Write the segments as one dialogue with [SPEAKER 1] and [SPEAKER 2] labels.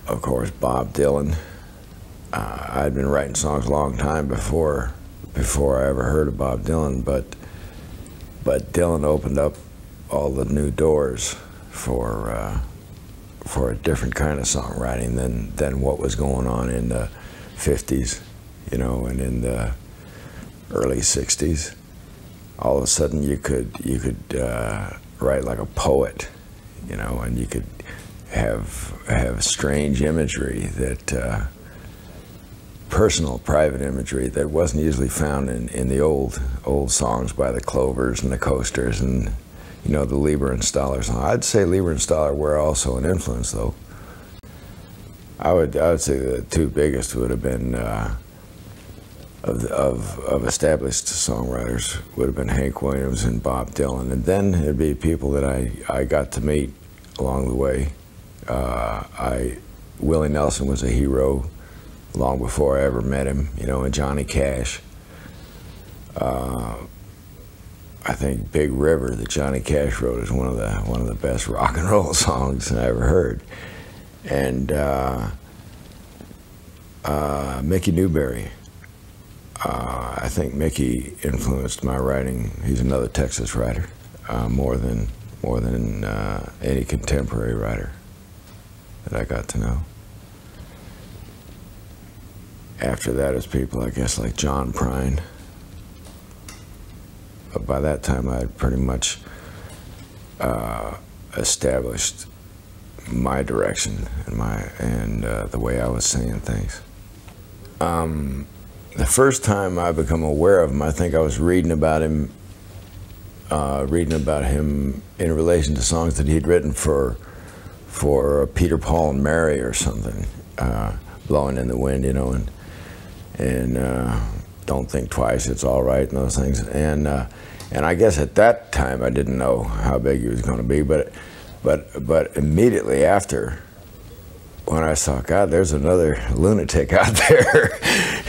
[SPEAKER 1] Of course, Bob Dylan. I'd been writing songs a long time before I ever heard of Bob Dylan, but Dylan opened up all the new doors for a different kind of songwriting than what was going on in the 50s, you know, and in the early 60s. All of a sudden you could write like a poet, you know, and you could have strange imagery that personal, private imagery that wasn't usually found in the old songs by the Clovers and the Coasters and, you know, the Lieber and Stoller song. I'd say Lieber and Stoller were also an influence, though. I would say the two biggest would have been of established songwriters would have been Hank Williams and Bob Dylan, and then it'd be people that I got to meet along the way. Willie Nelson was a hero long before I ever met him, you know, and Johnny Cash. I think Big River that Johnny Cash wrote is one of the best rock and roll songs I ever heard. And Mickey Newberry. I think Mickey influenced my writing. He's another Texas writer, more than any contemporary writer that I got to know. After that is people, I guess, like John Prine. But by that time, I had pretty much established my direction and the way I was saying things. The first time I become aware of him, I think I was reading about him in relation to songs that he'd written for Peter, Paul, and Mary or something, Blowing in the Wind, you know, and Don't Think Twice, It's All Right, and those things. And I guess at that time I didn't know how big he was going to be, but immediately after, when I saw, God, there's another lunatic out there,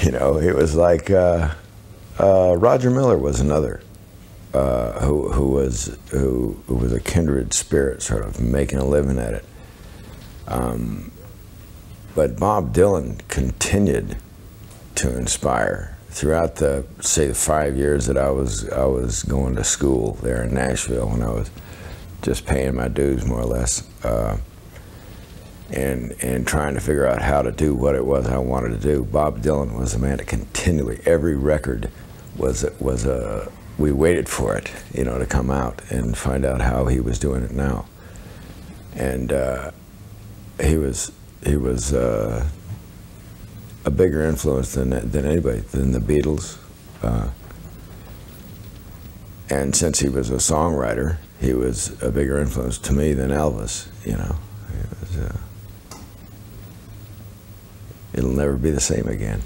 [SPEAKER 1] you know, it was like Roger Miller was another who was a kindred spirit, sort of making a living at it. But Bob Dylan continued to inspire throughout the 5 years that I was going to school there in Nashville, when I was just paying my dues more or less. And trying to figure out how to do what it was I wanted to do. Bob Dylan was the man that continually, every record we waited for it, you know, to come out and find out how he was doing it now. And he was a bigger influence than anybody, than the Beatles. And since he was a songwriter, he was a bigger influence to me than Elvis, you know. It'll never be the same again.